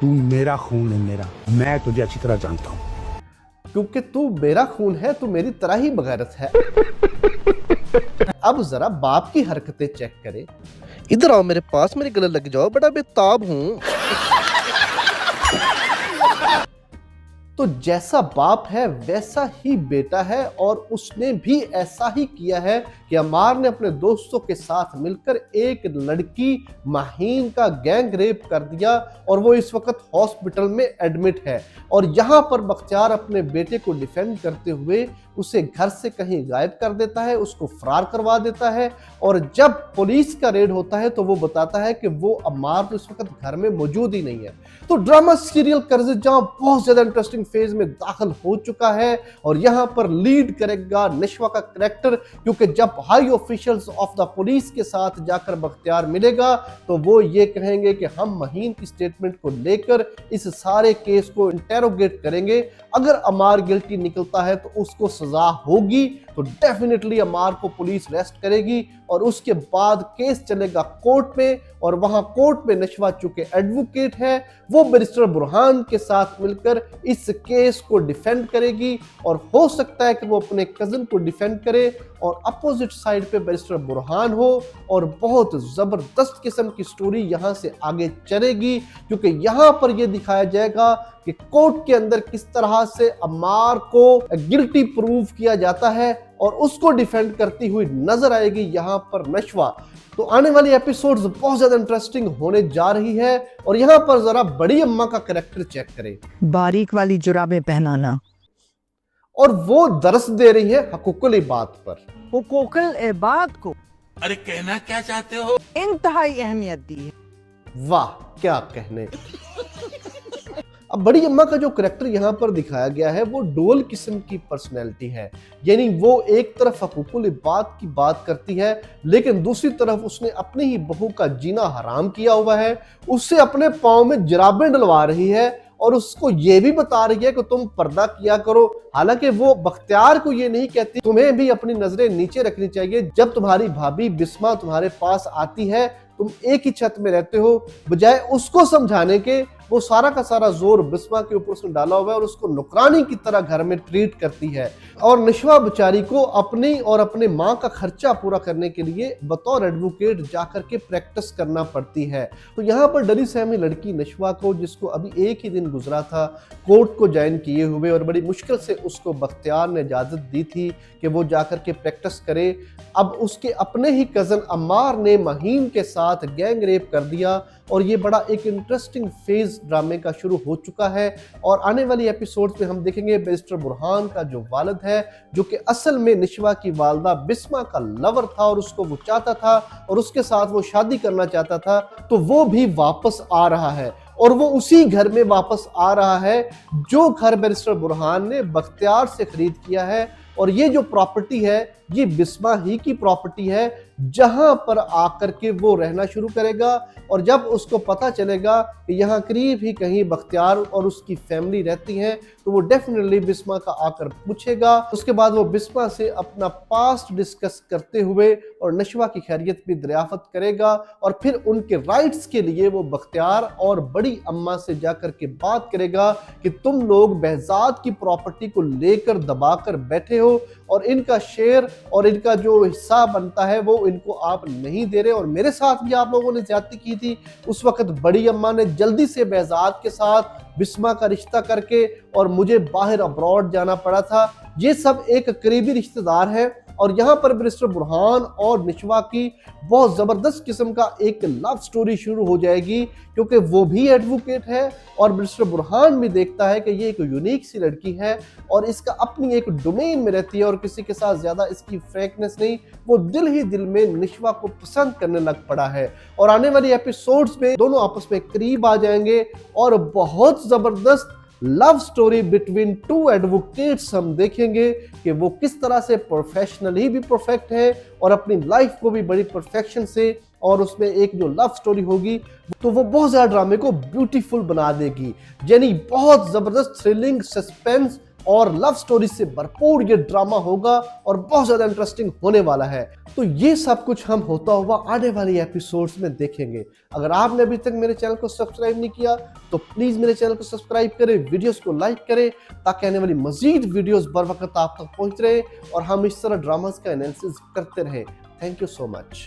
तू मेरा खून है, मेरा। मैं तुझे अच्छी तरह जानता हूँ। क्योंकि तू मेरा खून है, तू मेरी तरह ही बगैरत है। अब जरा बाप की हरकतें चेक करें। इधर आओ मेरे पास, मेरे गले लग जाओ, बड़ा बेताब हूं। तो जैसा बाप है वैसा ही बेटा है, और उसने भी ऐसा ही किया है कि अमार ने अपने दोस्तों के साथ मिलकर एक लड़की माहीन का गैंग रेप कर दिया, और वो इस वक्त हॉस्पिटल में एडमिट है। और यहाँ पर बख्तियार अपने बेटे को डिफेंड करते हुए उसे घर से कहीं गायब कर देता है, उसको फरार करवा देता है। और जब पुलिस का रेड होता है तो वो बताता है कि वो अम्मार तो इस वक्त घर में मौजूद ही नहीं है। तो ड्रामा सीरियल कर्ज़िजां बहुत ज्यादा इंटरेस्टिंग फेज में दाखिल हो चुका है, और यहां पर लीड करेगा नशवा का कैरेक्टर, क्योंकि जब high officials of the police के साथ जाकर बख्तियार मिलेगा तो वो ये कहेंगे कि हम महीन की स्टेटमेंट को लेकर इस सारे केस को इंटेरोगेट करेंगे। अगर अमार गिल्टी निकलता है तो उसको सजा होगी, तो डेफिनेटली अमार को पुलिस अरेस्ट करेगी, और उसके बाद केस चलेगा कोर्ट में। और वहां कोर्ट में नशवा चुके एडवोकेट है, वो बैरिस्टर बुरहान के साथ मिलकर इस केस को डिफेंड करेगी, और हो सकता है कि वो अपने कजन को डिफेंड करे और अपोजिट साइड पे बैरिस्टर बुरहान हो। और बहुत जबरदस्त किस्म की स्टोरी यहां से आगे चलेगी, क्योंकि यहां पर यह दिखाया जाएगा कि कोर्ट के अंदर किस तरह से अम्मार को गिल्टी प्रूव किया जाता है, और उसको डिफेंड करती हुई नजर आएगी यहां पर नशवा। तो आने वाली एपिसोड्स बहुत ज्यादा इंटरेस्टिंग होने जा रही है। और यहां पर जरा बड़ी अम्मा का कैरेक्टर चेक करें। बारीक वाली जुराबें पहनाना, और वो दरस दे रही है हकूकुल इबाद पर। हुकूकुल इबाद को अरे कहना क्या चाहते हो? इंतहाई अहमियत दी है। वाह क्या कहने। अब बड़ी अम्मा का जो करेक्टर यहाँ पर दिखाया गया है वो डुअल किस्म की पर्सनैलिटी है। यानी वो एक तरफ हकूकुल इबाद की बात करती है, लेकिन दूसरी तरफ उसने अपनी ही बहू का जीना हराम किया हुआ है। उससे अपने पाँव में जराबें डलवा रही है, और उसको ये भी बता रही है कि तुम पर्दा किया करो। हालांकि वो बख्तियार को ये नहीं कहती तुम्हें भी अपनी नजरें नीचे रखनी चाहिए। जब तुम्हारी भाभी बिस्मा तुम्हारे पास आती है, तुम एक ही छत में रहते हो, बजाय उसको समझाने के वो सारा का सारा जोर बिस्मा के ऊपर उसने डाला हुआ है, और उसको नुकरानी की तरह घर में ट्रीट करती है। और नशवा बेचारी को अपनी और अपने माँ का खर्चा पूरा करने के लिए बतौर एडवोकेट जाकर के प्रैक्टिस करना पड़ती है। तो यहाँ पर डरी सहमी लड़की नशवा को, जिसको अभी एक ही दिन गुजरा था कोर्ट को ज्वाइन किए हुए, और बड़ी मुश्किल से उसको बख्तियार ने इजाजत दी थी कि वो जाकर के प्रैक्टिस करे, अब उसके अपने ही कजन अम्मार ने महीन के साथ गैंग रेप कर दिया। और ये बड़ा एक इंटरेस्टिंग फेज ड्रामे का शुरू हो चुका है। और आने वाली एपिसोड्स में हम देखेंगे बैरिस्टर बुरहान का जो वालिद है, जो कि असल में नशवा की वालदा बिस्मा का लवर था, और उसको वो चाहता था और उसके साथ वो शादी करना चाहता था, तो वो भी वापस आ रहा है। और वो उसी घर में वापस आ रहा है जो घर बैरिस्टर बुरहान ने बख्तियार से खरीद किया है। और ये जो प्रॉपर्टी है ये बिस्मा ही की प्रॉपर्टी है, जहां पर आकर के वो रहना शुरू करेगा। और जब उसको पता चलेगा कि यहाँ करीब ही कहीं बख्तियार और उसकी फैमिली रहती है, तो वो डेफिनेटली बिस्मा का आकर पूछेगा। उसके बाद वो बिस्मा से अपना पास्ट डिस्कस करते हुए और नशवा की खैरियत भी दरियाफत करेगा, और फिर उनके राइट्स के लिए वो बख्तियार और बड़ी अम्मा से जाकर के बात करेगा कि तुम लोग बहजाद की प्रॉपर्टी को लेकर दबाकर बैठे हो, और इनका शेयर और इनका जो हिस्सा बनता है वो इनको आप नहीं दे रहे, और मेरे साथ भी आप लोगों ने ज्यादती की थी। उस वक्त बड़ी अम्मा ने जल्दी से बहजाद के साथ बिस्मा का रिश्ता करके, और मुझे बाहर अब्रॉड जाना पड़ा था। ये सब एक करीबी रिश्तेदार है। और यहाँ पर बैरिस्टर बुरहान और नशवा की बहुत ज़बरदस्त किस्म का एक लव स्टोरी शुरू हो जाएगी, क्योंकि वो भी एडवोकेट है और बैरिस्टर बुरहान भी देखता है कि ये एक यूनिक सी लड़की है, और इसका अपनी एक डोमेन में रहती है, और किसी के साथ ज़्यादा इसकी फ्रैंकनेस नहीं, वो दिल ही दिल में नशवा को पसंद करने लग पड़ा है। और आने वाली एपिसोड्स में दोनों आपस में करीब आ जाएंगे, और बहुत ज़बरदस्त love story between two advocates हम देखेंगे कि वो किस तरह से प्रोफेशनली भी परफेक्ट है, और अपनी लाइफ को भी बड़ी परफेक्शन से, और उसमें एक जो लव स्टोरी होगी तो वो बहुत ज़्यादा ड्रामे को ब्यूटीफुल बना देगी। यानी बहुत ज़बरदस्त थ्रिलिंग, सस्पेंस और लव स्टोरी से भरपूर ये ड्रामा होगा और बहुत ज्यादा इंटरेस्टिंग होने वाला है। तो ये सब कुछ हम होता हुआ आने वाली एपिसोड्स में देखेंगे। अगर आपने अभी तक मेरे चैनल को सब्सक्राइब नहीं किया तो प्लीज मेरे चैनल को सब्सक्राइब करें, वीडियोस को लाइक करें ताकि आने वाली मजीद वीडियोस बर वक्त आप तक पहुंच रहे और हम इस तरह ड्रामास का एनालिसिस करते रहे। Thank you so much.